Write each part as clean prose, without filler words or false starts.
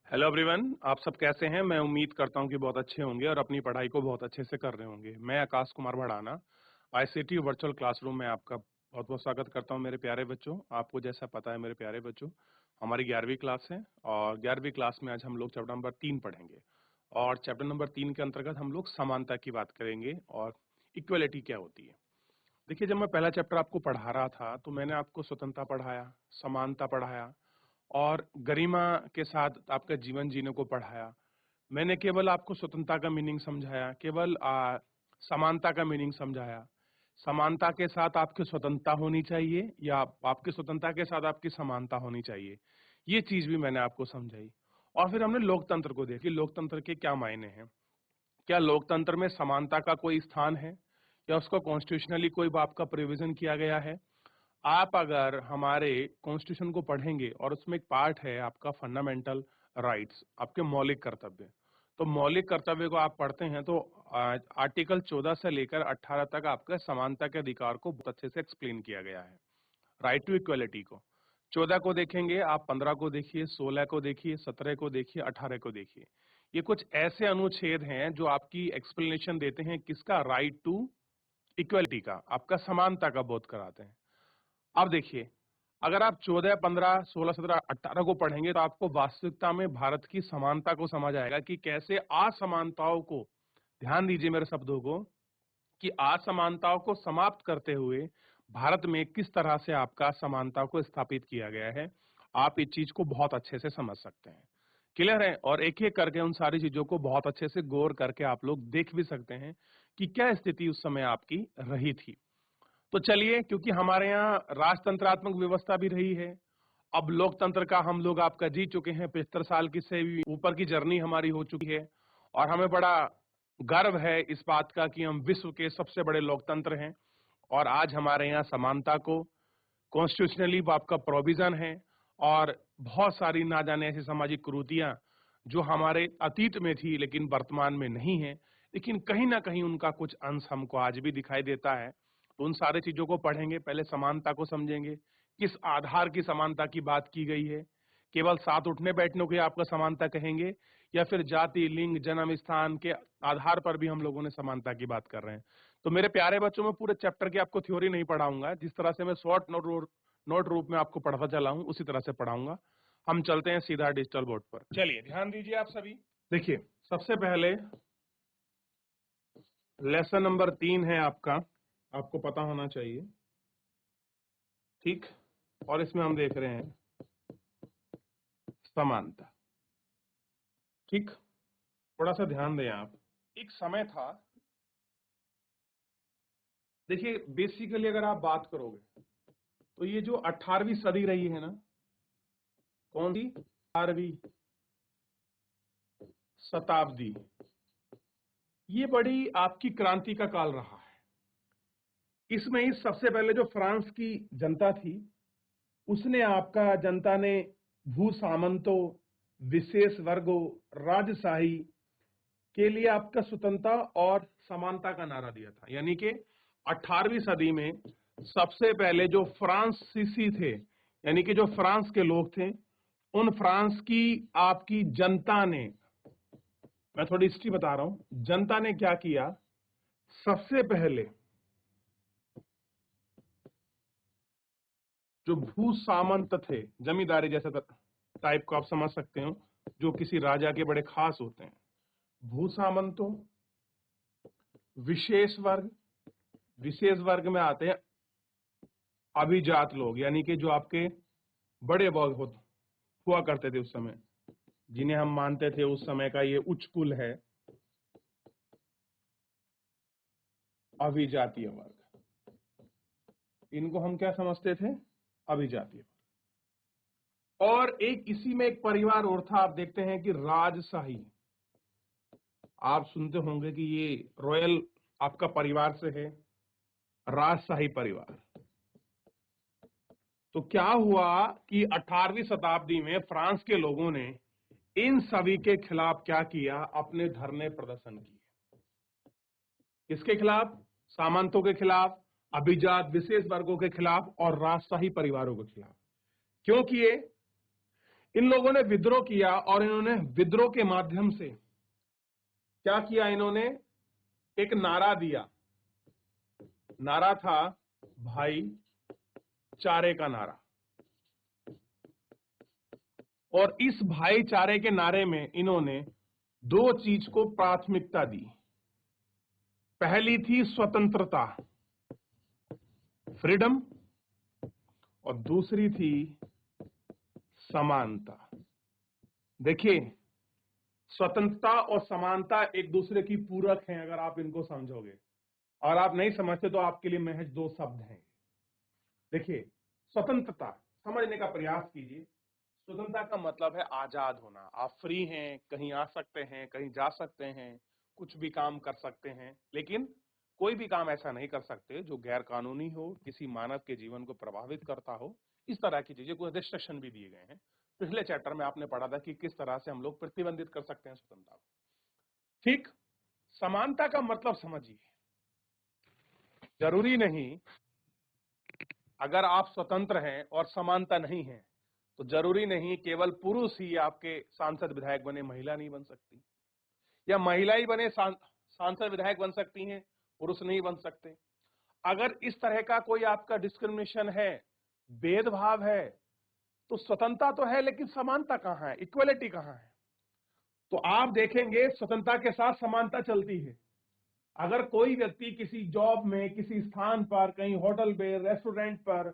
Hello everyone, आप सब कैसे हैं? मैं उम्मीद करता हूं कि बहुत अच्छे होंगे और अपनी पढ़ाई को बहुत अच्छे से कर रहे होंगे। मैं Akash Kumar Bhadana ICT virtual classroom में आपका बहुत बहुत स्वागत करता हूं। मेरे प्यारे बच्चों, आपको जैसा पता है मेरे प्यारे बच्चों, हमारी 11वीं क्लास है और 11वीं क्लास में आज हम लोग चैप्टर नंबर 3 पढ़ेंगे। और चैप्टर नंबर 3 के अंतर्गत हम लोग समानता की बात करेंगे और इक्वलिटी क्या होती है। देखिए, जब मैं पहला चैप्टर आपको पढ़ा रहा था तो मैंने आपको स्वतंत्रता पढ़ाया, समानता पढ़ाया और गरिमा के साथ आपका जीवन जीने को पढ़ाया। मैंने केवल आपको स्वतंत्रता का मीनिंग समझाया, केवल समानता का मीनिंग समझाया। समानता के साथ आपकी स्वतंत्रता होनी चाहिए या आपकी स्वतंत्रता के साथ आपकी समानता होनी चाहिए, ये चीज भी मैंने आपको समझाई। और फिर हमने लोकतंत्र को देखा कि लोकतंत्र के क्या मायने हैं। क्या लोकतंत्र में समानता का कोई स्थान है या उसको कॉन्स्टिट्यूशनली कोई आपका प्रोविजन किया गया है? आप अगर हमारे कॉन्स्टिट्यूशन को पढ़ेंगे और उसमें एक पार्ट है आपका फंडामेंटल राइट्स, आपके मौलिक कर्तव्य। तो मौलिक कर्तव्य को आप पढ़ते हैं तो आर्टिकल 14 से लेकर 18 तक आपका समानता के अधिकार को बहुत अच्छे से एक्सप्लेन किया गया है। राइट टू इक्वलिटी को 14 को देखेंगे, आप 15 को देखिए, 16 को देखिए, 17 को देखिए, 18 को देखिए। ये कुछ ऐसे अनुच्छेद हैं जो आपकी एक्सप्लेनेशन देते हैं किसका, राइट टू इक्वलिटी का, आपका समानता का बोध कराते हैं। अब देखिए, अगर आप 14, 15, 16, 17, 18 को पढ़ेंगे तो आपको वास्तविकता में भारत की समानता को समझ आएगा कि कैसे असमानताओं को, ध्यान दीजिए मेरे शब्दों को, कि असमानताओं को समाप्त करते हुए भारत में किस तरह से आपका समानता को स्थापित किया गया है। आप इस चीज को बहुत अच्छे से समझ सकते हैं। क्लियर है? और एक एक करके उन सारी चीजों को बहुत अच्छे से गौर करके आप लोग देख भी सकते हैं कि क्या स्थिति उस समय आपकी रही थी। तो चलिए, क्योंकि हमारे यहाँ राजतंत्रात्मक व्यवस्था भी रही है, अब लोकतंत्र का हम लोग आपका जी चुके हैं, 75 साल की से भी ऊपर की जर्नी हमारी हो चुकी है और हमें बड़ा गर्व है इस बात का कि हम विश्व के सबसे बड़े लोकतंत्र हैं। और आज हमारे यहाँ समानता को कॉन्स्टिट्यूशनली आपका प्रोविजन है और बहुत सारी ना जाने ऐसी सामाजिक कुरीतियां जो हमारे अतीत में थी लेकिन वर्तमान में नहीं है, लेकिन कहीं ना कहीं उनका कुछ अंश हमको आज भी दिखाई देता है। तो उन सारे चीजों को पढ़ेंगे, पहले समानता को समझेंगे, किस आधार की समानता की बात की गई है। केवल साथ उठने बैठने को आपका समानता कहेंगे या फिर जाति, लिंग, जन्म स्थान के आधार पर भी हम लोगों ने समानता की बात कर रहे हैं। तो मेरे प्यारे बच्चों, में पूरे चैप्टर की आपको थ्योरी नहीं पढ़ाऊंगा, जिस तरह से मैं शॉर्ट नोट रूप में आपको पढ़ता चला हूं उसी तरह से पढ़ाऊंगा। हम चलते हैं सीधा डिजिटल बोर्ड पर। चलिए ध्यान दीजिए आप सभी। देखिए, सबसे पहले लेसन नंबर 3 है आपका, आपको पता होना चाहिए, ठीक। और इसमें हम देख रहे हैं समानता, ठीक। थोड़ा सा ध्यान दें आप। एक समय था, देखिए बेसिकली अगर आप बात करोगे तो ये जो 18वीं सदी रही है ना, कौन सी 18वीं शताब्दी, ये बड़ी आपकी क्रांति का काल रहा है। इसमें ही सबसे पहले जो फ्रांस की जनता थी, उसने आपका जनता ने भू सामंतों, विशेष वर्गों, राजशाही के लिए आपका स्वतंत्रता और समानता का नारा दिया था। यानी कि 18वीं सदी में सबसे पहले जो फ्रांसीसी थे, यानी कि जो फ्रांस के लोग थे, उन फ्रांस की आपकी जनता ने, मैं थोड़ी हिस्ट्री बता रहा हूं, जनता ने क्या किया, सबसे पहले जो भू सामंत थे, जमींदारी जैसा टाइप को आप समझ सकते हो, जो किसी राजा के बड़े खास होते हैं, भू सामंतों, विशेष वर्ग, विशेष वर्ग में आते हैं अभिजात लोग, यानी कि जो आपके बड़े वर्ग हुआ करते थे उस समय, जिन्हें हम मानते थे उस समय का ये उच्च कुल है, अभिजातीय वर्ग। इनको हम क्या समझते थे, अभिजातीय। और एक इसी में एक परिवार और था, आप देखते हैं कि राजशाही, आप सुनते होंगे कि ये रॉयल आपका परिवार से है, राजशाही परिवार। तो क्या हुआ कि 18वीं शताब्दी में फ्रांस के लोगों ने इन सभी के खिलाफ क्या किया, अपने धरने प्रदर्शन किए। किसके खिलाफ, सामंतों के खिलाफ, अभिजात विशेष वर्गों के खिलाफ और राजशाही परिवारों के खिलाफ। क्यों किए? इन लोगों ने विद्रोह किया और इन्होंने विद्रोह के माध्यम से क्या किया, इन्होंने एक नारा दिया। नारा था भाईचारे का नारा। और इस भाईचारे के नारे में इन्होंने दो चीज को प्राथमिकता दी। पहली थी स्वतंत्रता, फ्रीडम, और दूसरी थी समानता। देखिए, स्वतंत्रता और समानता एक दूसरे की पूरक हैं अगर आप इनको समझोगे, और आप नहीं समझते तो आपके लिए महज दो शब्द हैं। देखिए, स्वतंत्रता समझने का प्रयास कीजिए। स्वतंत्रता का मतलब है आजाद होना। आप फ्री हैं, कहीं आ सकते हैं, कहीं जा सकते हैं, कुछ भी काम कर सकते हैं, लेकिन कोई भी काम ऐसा नहीं कर सकते जो गैर कानूनी हो, किसी मानव के जीवन को प्रभावित करता हो। इस तरह की चीजें, कुछ रिस्ट्रिक्शन भी दिए गए हैं। पिछले चैप्टर में आपने पढ़ा था कि किस तरह से हम लोग प्रतिबंधित कर सकते हैं स्वतंत्रता को। ठीक, समानता का मतलब समझिए। जरूरी नहीं, अगर आप स्वतंत्र हैं और समानता नहीं है, तो जरूरी नहीं केवल पुरुष ही आपके सांसद विधायक बने, महिला नहीं बन सकती, या महिला ही बने सांसद विधायक बन सकती हैं, पुरुष नहीं बन सकते। अगर इस तरह का कोई आपका डिस्क्रिमिनेशन है, भेदभाव है, तो स्वतंत्रता तो है लेकिन समानता कहां है, इक्वलिटी कहां है? तो आप देखेंगे स्वतंत्रता के साथ समानता चलती है। अगर कोई व्यक्ति किसी जॉब में, किसी स्थान पर, कहीं होटल पे, रेस्टोरेंट पर,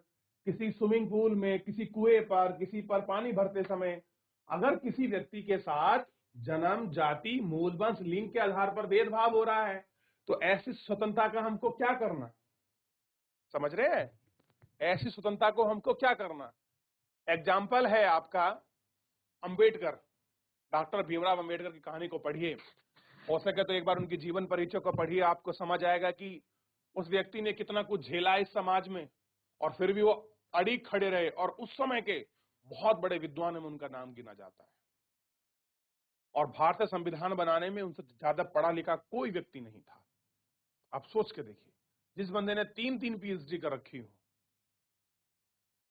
किसी स्विमिंग पूल में, किसी कुएं पर, किसी पर पानी भरते समय अगर किसी व्यक्ति के साथ जन्म, जाति, मूल वंश, लिंग के आधार पर भेदभाव हो रहा है, तो ऐसी स्वतंत्रता का हमको क्या करना? समझ रहे हैं? ऐसी स्वतंत्रता को हमको क्या करना? एग्जाम्पल है आपका अंबेडकर, डॉक्टर भीमराव अंबेडकर की कहानी को पढ़िए। हो सके तो एक बार उनकी जीवन परिचय को पढ़िए, आपको समझ आएगा कि उस व्यक्ति ने कितना कुछ झेला इस समाज में, और फिर भी वो अड़िग खड़े रहे, और उस समय के बहुत बड़े विद्वानों में उनका नाम गिना जाता है। और भारतीय संविधान बनाने में उनसे ज्यादा पढ़ा लिखा कोई व्यक्ति नहीं था। आप सोच के देखिए, जिस बंदे ने 3-3 पीएचडी कर रखी हो।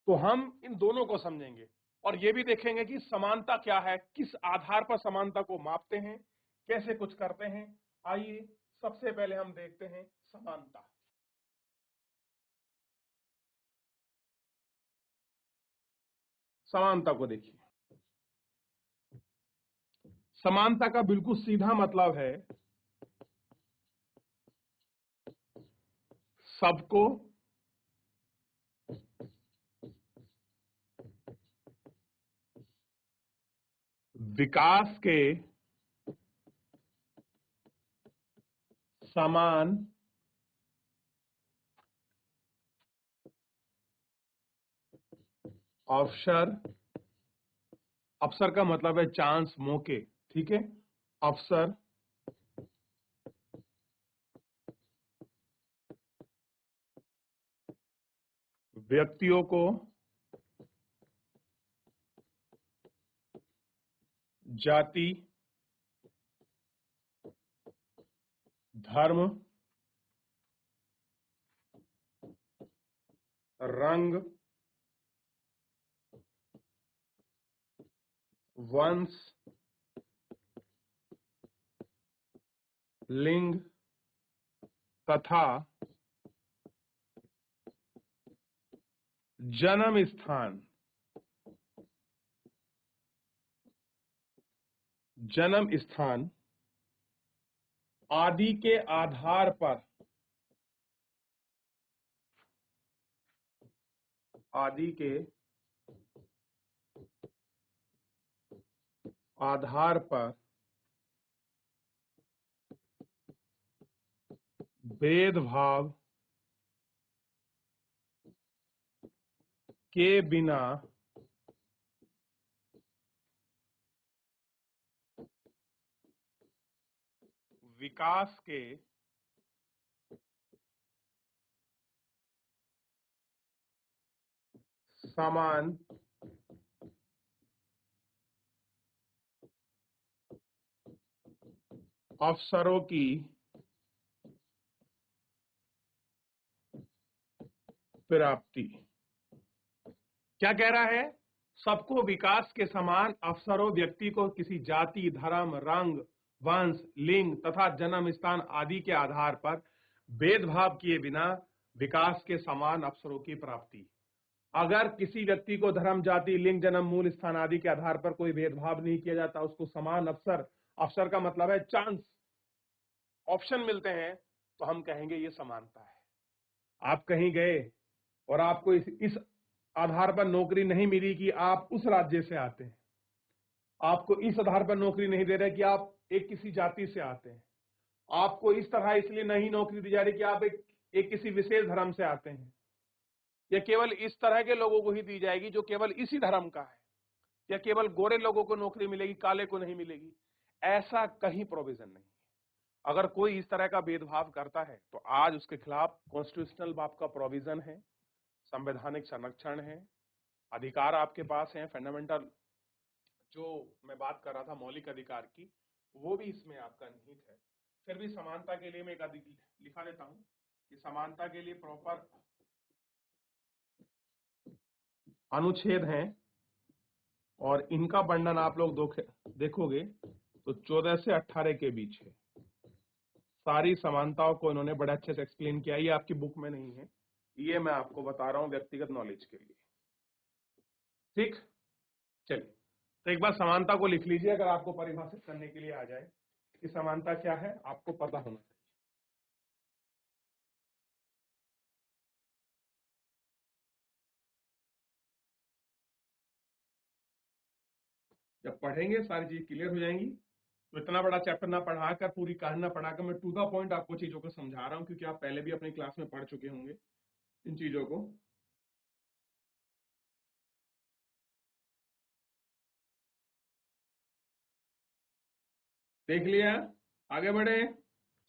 तो हम इन दोनों को समझेंगे और ये भी देखेंगे कि समानता क्या है, किस आधार पर समानता को मापते हैं, कैसे कुछ करते हैं। आइए सबसे पहले हम देखते हैं समानता। समानता को देखिए। समानता का बिल्कुल सीधा मतलब है सबको विकास के समान अवसर। अवसर का मतलब है चांस, मौके, ठीक है। अवसर व्यक्तियों को जाति, धर्म, रंग, वंश, लिंग तथा जन्म स्थान, जन्म स्थान आदि के आधार पर, आदि के आधार पर भेदभाव के बिना विकास के समान अवसरों की प्राप्ति। क्या कह रहा है? सबको विकास के समान अवसरों, व्यक्ति को किसी जाति, धर्म, रंग, वंश, लिंग तथा जन्म स्थान आदि के आधार पर भेदभाव किए बिना विकास के समान अवसरों की प्राप्ति। अगर किसी व्यक्ति को धर्म, जाति, लिंग, जन्म, मूल स्थान आदि के आधार पर कोई भेदभाव नहीं किया जाता, उसको समान अवसर, अवसर का मतलब है चांस, ऑप्शन मिलते हैं, तो हम कहेंगे ये समानता है। आप कहीं गए और आपको इस आधार पर नौकरी नहीं मिली कि आप उस राज्य से आते हैं, आपको इस आधार पर नौकरी नहीं दे रहे कि आप एक किसी जाति से आते हैं, आपको इस तरह इसलिए नहीं नौकरी दी जा रही कि आप एक किसी विशेष धर्म से आते हैं, या केवल इस तरह के लोगों को ही दी जाएगी जो केवल इसी धर्म का है, या केवल गोरे लोगों को नौकरी मिलेगी, काले को नहीं मिलेगी, ऐसा कहीं प्रोविजन नहीं है। अगर कोई इस तरह का भेदभाव करता है तो आज उसके खिलाफ कॉन्स्टिट्यूशनल आपका प्रोविजन है, संवैधानिक संरक्षण है, अधिकार आपके पास है, फंडामेंटल जो मैं बात कर रहा था मौलिक अधिकार की, वो भी इसमें आपका निहित है। फिर भी समानता के लिए मैं एक लिखा देता हूं कि समानता के लिए प्रॉपर अनुच्छेद हैं और इनका वर्णन आप लोग देखोगे तो 14 से 18 के बीच है। सारी समानताओं को इन्होंने बड़े अच्छे से एक्सप्लेन किया। ये आपकी बुक में नहीं है, ये मैं आपको बता रहा हूं व्यक्तिगत नॉलेज के लिए। ठीक, चलिए तो एक बार समानता को लिख लीजिए, अगर आपको परिभाषित करने के लिए आ जाए कि समानता क्या है, आपको पता होना चाहिए। जब पढ़ेंगे सारी चीज क्लियर हो जाएंगी। तो इतना बड़ा चैप्टर ना पढ़ाकर, पूरी कहानी ना पढ़ाकर, मैं टू द पॉइंट आपको चीजों को समझा रहा हूं, क्योंकि आप पहले भी अपनी क्लास में पढ़ चुके होंगे इन चीजों को। देख लिया, आगे बढ़े,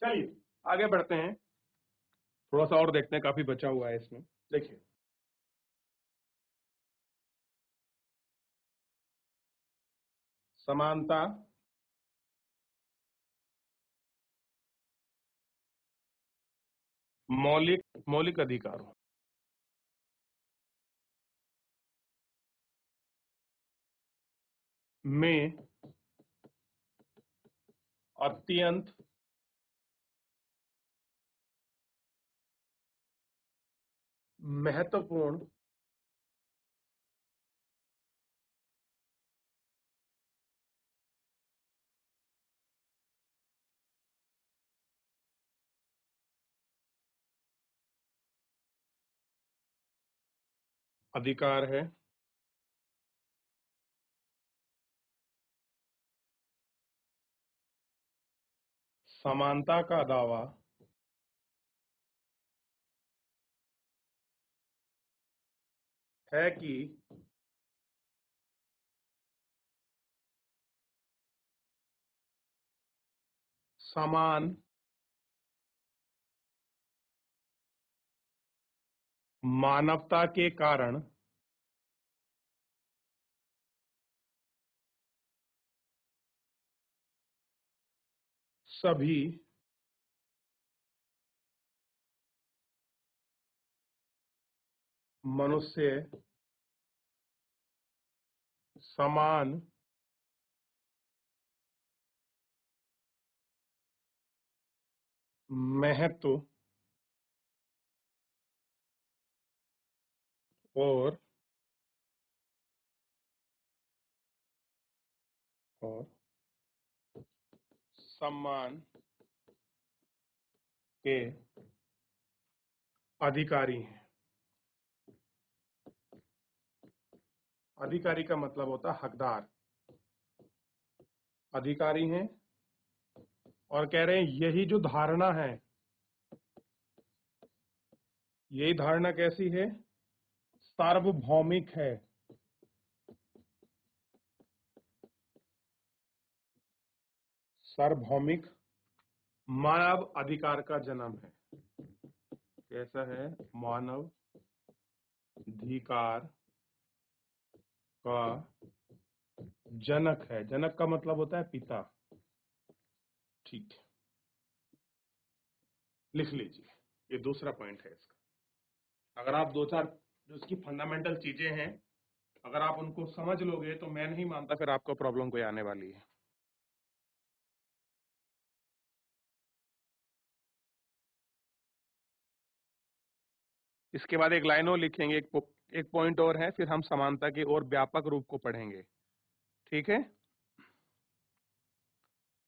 चलिए आगे बढ़ते हैं, थोड़ा सा और देखते हैं, काफी बचा हुआ है इसमें। देखिए समानता मौलिक अधिकारों में अत्यंत महत्वपूर्ण अधिकार है। समानता का दावा है कि समान मानवता के कारण सभी मनुष्य समान महत्व और सम्मान के अधिकारी हैं। अधिकारी का मतलब होता है हकदार, अधिकारी हैं। और कह रहे हैं यही जो धारणा है, यही धारणा कैसी है, सार्वभौमिक है। सार्वभौमिक मानव अधिकार का जन्म है। कैसा है, मानव अधिकार का जनक है। जनक का मतलब होता है पिता। ठीक है, लिख लीजिए, ये दूसरा पॉइंट है इसका। अगर आप दो चार जो इसकी फंडामेंटल चीजें हैं अगर आप उनको समझ लोगे तो मैं नहीं मानता फिर आपको प्रॉब्लम कोई आने वाली है। इसके बाद एक लाइन और लिखेंगे, एक पॉइंट और है, फिर हम समानता के और व्यापक रूप को पढ़ेंगे, ठीक है?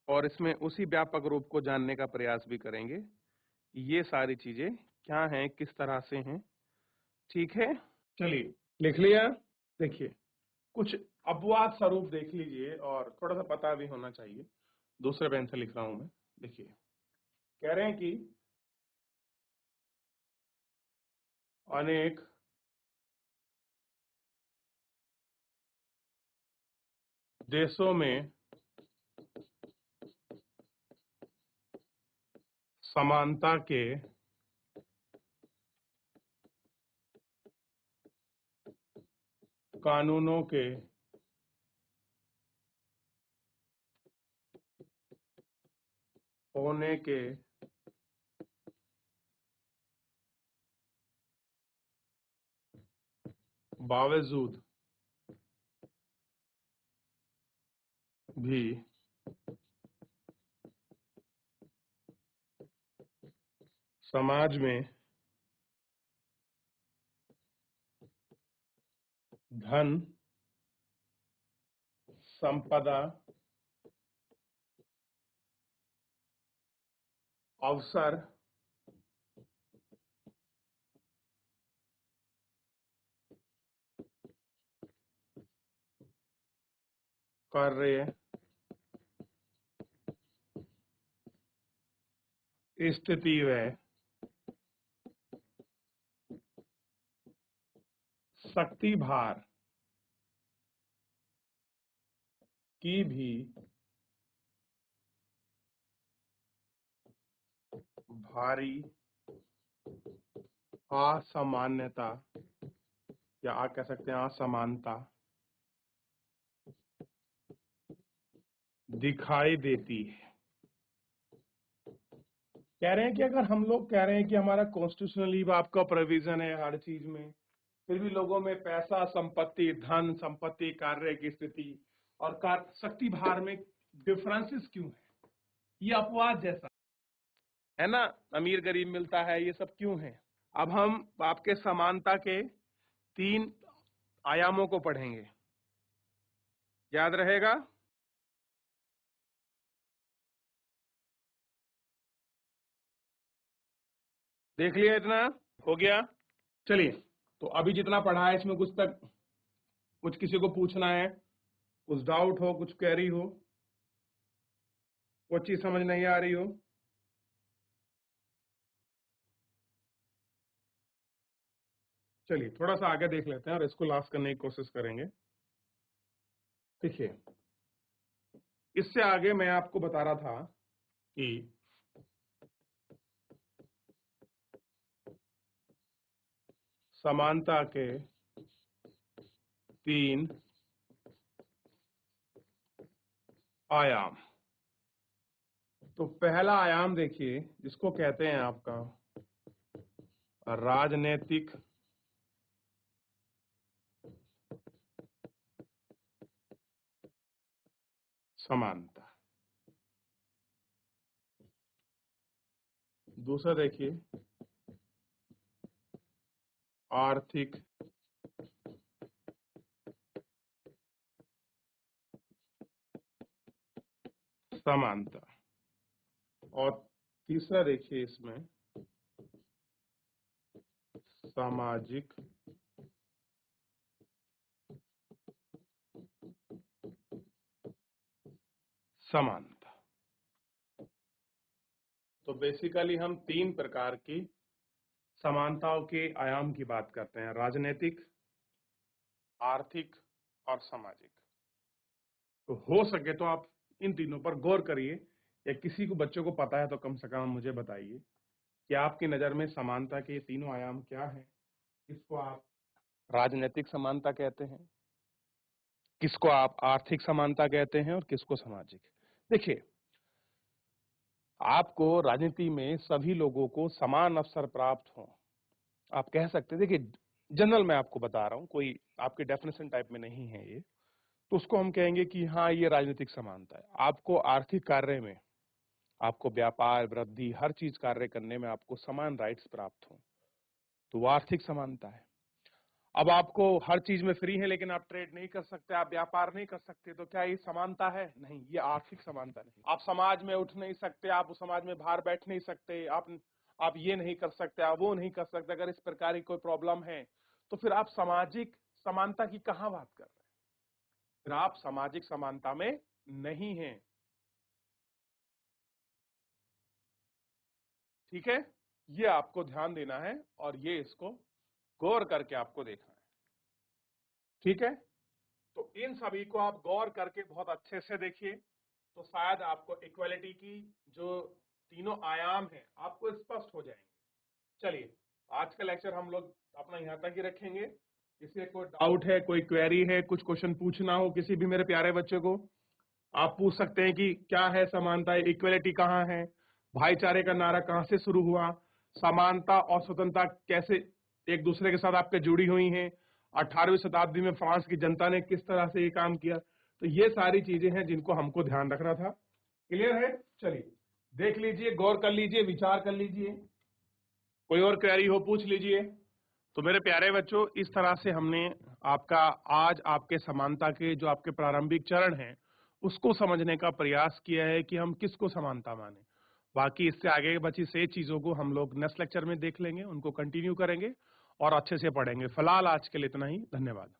और इसमें उसी व्यापक रूप को जानने का प्रयास भी करेंगे, ये सारी चीजें क्या हैं, किस तरह से हैं, ठीक है? चलिए, लिख लिया? देखिए, कुछ अपवाद स्वरूप देख लीजिए और थोड़ा सा पता भी होना चाहिए। दूसरे पेन से लिख रहा हूं मैं। देखिए, कह रहे हैं कि अनेक देशों में समानता के कानूनों के होने के बावजूद भी समाज में धन, संपदा, अवसर, कार्य, स्थिति व शक्ति भार की भी भारी असामान्यता, या आप कह सकते हैं असमानता, दिखाई देती है। कह रहे हैं कि अगर हम लोग कह रहे हैं कि हमारा कॉन्स्टिट्यूशनली आपका प्रोविजन है हर चीज में, फिर भी लोगों में पैसा, संपत्ति, धन, संपत्ति, कार्य की स्थिति और शक्ति भार में डिफरेंसेस क्यों है? ये अपवाद जैसा है ना, अमीर गरीब मिलता है, ये सब क्यों है? अब हम आपके समानता के 3 आयामों को पढ़ेंगे, याद रहेगा? देख लिया? इतना हो गया? चलिए, तो अभी जितना पढ़ा है इसमें कुछ किसी को पूछना है, कुछ डाउट हो, कुछ क्वेरी हो, कोई चीज समझ नहीं आ रही हो? चलिए थोड़ा सा आगे देख लेते हैं और इसको लास्ट करने की कोशिश करेंगे। देखिए, इससे आगे मैं आपको बता रहा था कि समानता के 3 आयाम। तो पहला आयाम देखिए, जिसको कहते हैं आपका राजनीतिक समानता। दूसरा देखिए, आर्थिक समानता। और तीसरा देखिए इसमें सामाजिक समानता। तो बेसिकली हम 3 प्रकार की समानताओं के आयाम की बात करते हैं, राजनीतिक, आर्थिक और सामाजिक। तो हो सके तो आप इन तीनों पर गौर करिए, या किसी को बच्चों को पता है तो कम से कम मुझे बताइए कि आपकी नजर में समानता के तीनों आयाम क्या हैं। किसको आप राजनीतिक समानता कहते हैं, किसको आप आर्थिक समानता कहते हैं और किसको सामाजिक। देखिए, आपको राजनीति में सभी लोगों को समान अवसर प्राप्त हो, आप कह सकते हैं। देखिए, जनरल मैं आपको बता रहा हूँ, कोई आपके डेफिनेशन टाइप में नहीं है ये। तो उसको हम कहेंगे कि हाँ, ये राजनीतिक समानता है। आपको आर्थिक कार्य में, आपको व्यापार, वृद्धि, हर चीज कार्य करने में आपको समान राइट्स प्राप्त हों, तो वो आर्थिक समानता है। अब आपको हर चीज में फ्री है लेकिन आप ट्रेड नहीं कर सकते, आप व्यापार नहीं कर सकते, तो क्या ये समानता है? नहीं, ये आर्थिक समानता नहीं। आप समाज में उठ नहीं सकते, आप उस समाज में बाहर बैठ नहीं सकते, आप ये नहीं कर सकते, आप वो नहीं कर सकते। अगर इस प्रकार की कोई प्रॉब्लम है तो फिर आप सामाजिक समानता की कहां बात कर रहे हैं? फिर आप सामाजिक समानता में नहीं हैं। ठीक है, ये आपको ध्यान देना है और ये इसको गौर करके आपको देखना है। ठीक है, तो इन सभी को आप गौर करके बहुत अच्छे से देखिए, तो शायद आपको इक्वालिटी की जो तीनों आयाम हैं आपको स्पष्ट हो जाएंगे। चलिए, आज का लेक्चर हम लोग अपना यहाँ तक ही रखेंगे। किसी कोई डाउट है, कोई क्वेरी है, कुछ क्वेश्चन पूछना हो किसी भी मेरे प्यारे बच्चे को, आप पूछ सकते हैं कि क्या है समानता, इक्वलिटी कहाँ है, भाईचारे का नारा कहाँ से शुरू हुआ, समानता और स्वतंत्रता कैसे एक दूसरे के साथ आपके जुड़ी हुई हैं, 18वीं शताब्दी में फ्रांस की जनता ने किस तरह से ये काम किया। तो ये सारी चीजें हैं जिनको हमको ध्यान रखना था। क्लियर है? चलिए देख लीजिए, गौर कर लीजिए, विचार कर लीजिए, कोई और क्वेरी हो पूछ लीजिए। तो मेरे प्यारे बच्चों, इस तरह से हमने आपका आज आपके समानता के जो आपके प्रारंभिक चरण हैं उसको समझने का प्रयास किया है कि हम किसको समानता माने। बाकी इससे आगे बची से चीजों को हम लोग नेक्स्ट लेक्चर में देख लेंगे, उनको कंटिन्यू करेंगे और अच्छे से पढ़ेंगे। फिलहाल आज के लिए इतना ही, धन्यवाद।